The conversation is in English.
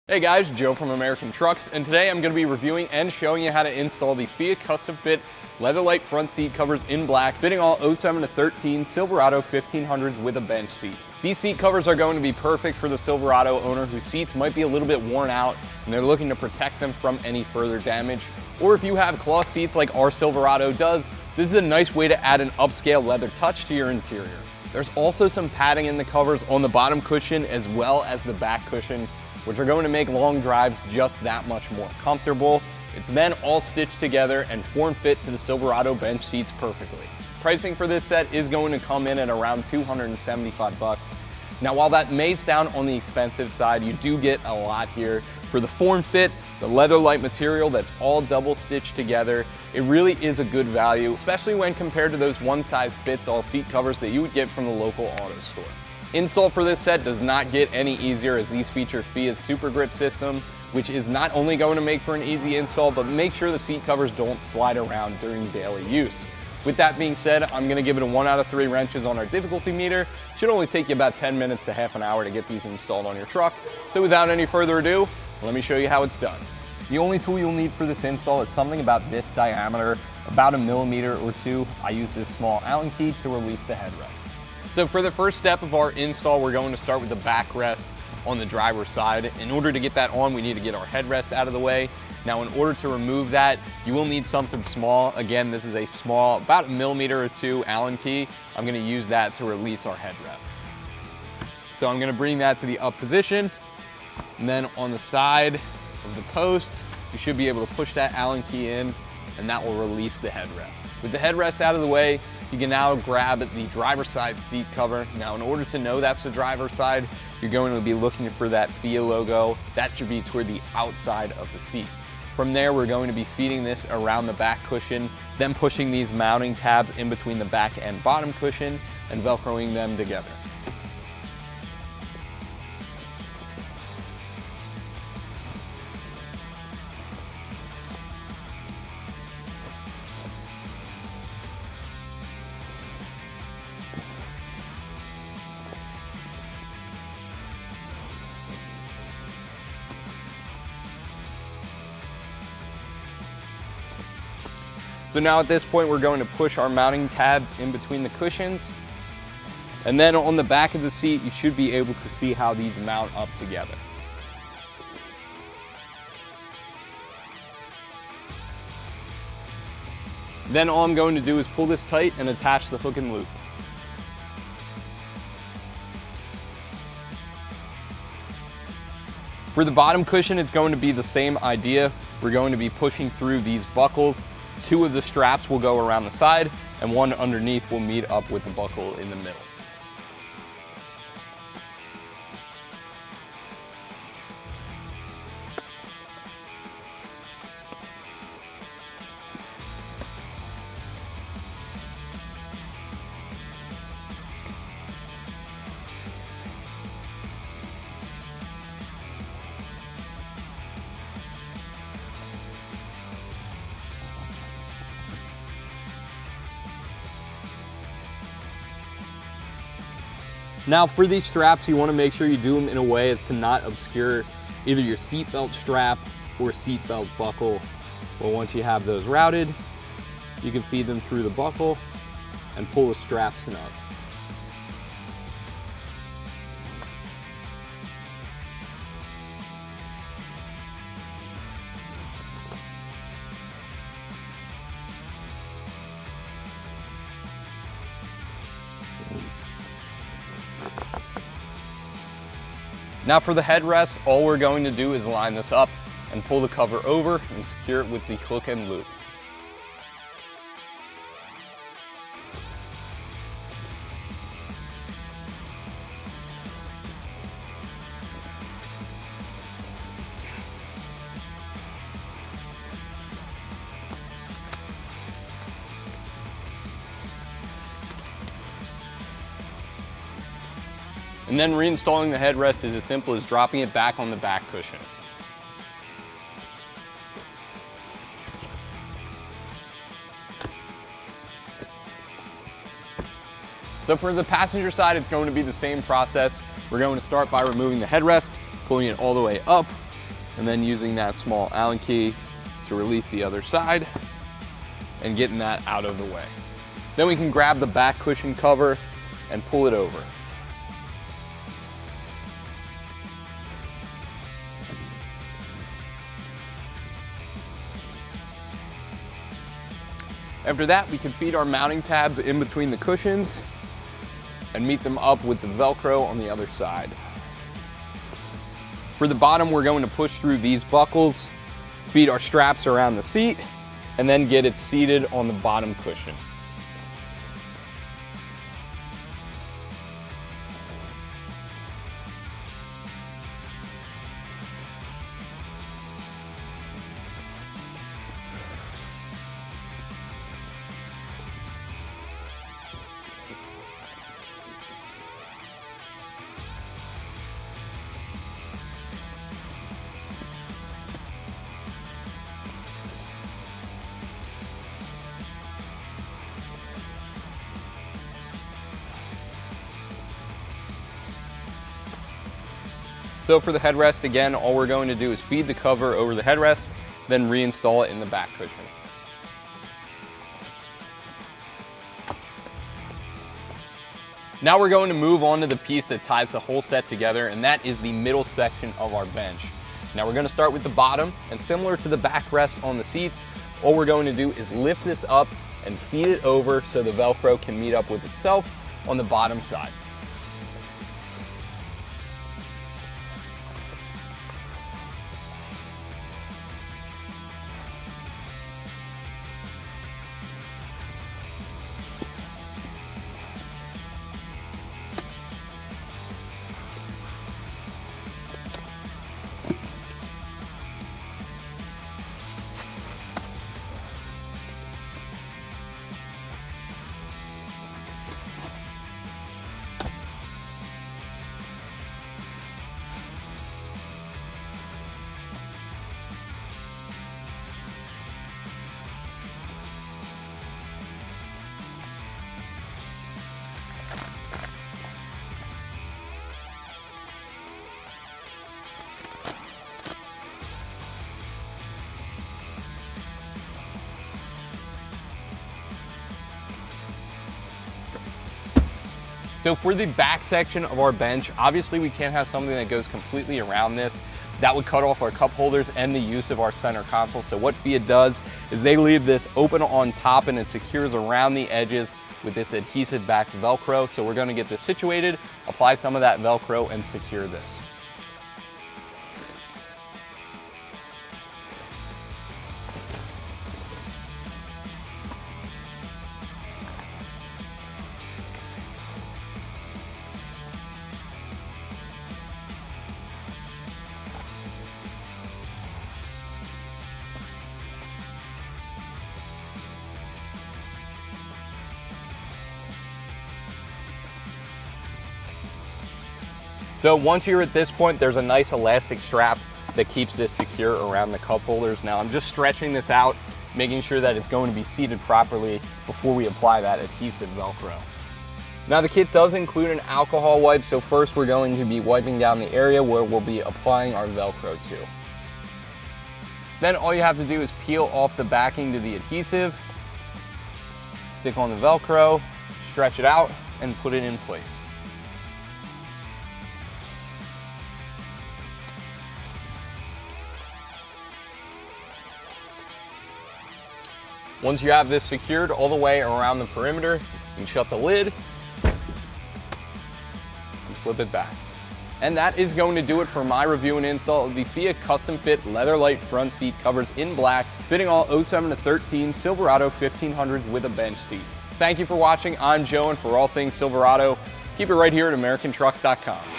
Hey guys, Joe from American Trucks, and today I'm going to be reviewing and showing you how to install the Fia custom fit Leatherlite front seat covers in black, fitting all 07 to 13 Silverado 1500s with a bench seat. These seat covers are going to be perfect for the Silverado owner whose seats might be a little bit worn out and they're looking to protect them from any further damage. Or if you have cloth seats like our Silverado does, this is a nice way to add an upscale leather touch to your interior. There's also some padding in the covers on the bottom cushion as well as the back cushion, which are going to make long drives just that much more comfortable. It's then all stitched together and form fit to the Silverado bench seats perfectly. Pricing for this set is going to come in at around $275. Now, while that may sound on the expensive side, you do get a lot here. For the form fit, the Leatherlite material that's all double stitched together, it really is a good value, especially when compared to those one-size-fits-all seat covers that you would get from the local auto store. Install for this set does not get any easier as these feature Fia's Super Grip system, which is not only going to make for an easy install, but make sure the seat covers don't slide around during daily use. With that being said, I'm going to give it a 1 out of 3 wrenches on our difficulty meter. Should only take you about 10 minutes to half an hour to get these installed on your truck. So without any further ado, let me show you how it's done. The only tool you'll need for this install is something about this diameter, about 1 millimeter or 2. I use this small Allen key to release the headrest. So for the first step of our install, we're going to start with the backrest on the driver's side. In order to get that on, we need to get our headrest out of the way. Now, in order to remove that, you will need something small. Again, this is a small, about 1 millimeter or 2 Allen key. I'm gonna use that to release our headrest. So I'm gonna bring that to the up position, and then on the side of the post, you should be able to push that Allen key in, and that will release the headrest. With the headrest out of the way, you can now grab the driver's side seat cover. Now, in order to know that's the driver's side, you're going to be looking for that Fia logo. That should be toward the outside of the seat. From there, we're going to be feeding this around the back cushion, then pushing these mounting tabs in between the back and bottom cushion and Velcroing them together. So now at this point, we're going to push our mounting tabs in between the cushions. And then on the back of the seat, you should be able to see how these mount up together. Then all I'm going to do is pull this tight and attach the hook and loop. For the bottom cushion, it's going to be the same idea. We're going to be pushing through these buckles. 2 of the straps will go around the side and 1 underneath will meet up with the buckle in the middle. Now for these straps, you want to make sure you do them in a way as to not obscure either your seatbelt strap or seatbelt buckle. Well, once you have those routed, you can feed them through the buckle and pull the strap snug. Now for the headrest, all we're going to do is line this up and pull the cover over and secure it with the hook and loop. And then reinstalling the headrest is as simple as dropping it back on the back cushion. So for the passenger side, it's going to be the same process. We're going to start by removing the headrest, pulling it all the way up, and then using that small Allen key to release the other side and getting that out of the way. Then we can grab the back cushion cover and pull it over. After that, we can feed our mounting tabs in between the cushions and meet them up with the Velcro on the other side. For the bottom, we're going to push through these buckles, feed our straps around the seat, and then get it seated on the bottom cushion. So for the headrest, again, all we're going to do is feed the cover over the headrest, then reinstall it in the back cushion. Now we're going to move on to the piece that ties the whole set together, and that is the middle section of our bench. Now we're going to start with the bottom, and similar to the backrest on the seats, all we're going to do is lift this up and feed it over so the Velcro can meet up with itself on the bottom side. So for the back section of our bench, obviously we can't have something that goes completely around this. That would cut off our cup holders and the use of our center console. So what Fia does is they leave this open on top and it secures around the edges with this adhesive back Velcro. So we're gonna get this situated, apply some of that Velcro and secure this. So once you're at this point, there's a nice elastic strap that keeps this secure around the cup holders. Now I'm just stretching this out, making sure that it's going to be seated properly before we apply that adhesive Velcro. Now the kit does include an alcohol wipe, so first we're going to be wiping down the area where we'll be applying our Velcro to. Then all you have to do is peel off the backing to the adhesive, stick on the Velcro, stretch it out, and put it in place. Once you have this secured all the way around the perimeter, you can shut the lid and flip it back. And that is going to do it for my review and install of the Fia custom fit Leatherlite front seat covers in black, fitting all 07 to 13 Silverado 1500s with a bench seat. Thank you for watching. I'm Joe, and for all things Silverado, keep it right here at AmericanTrucks.com.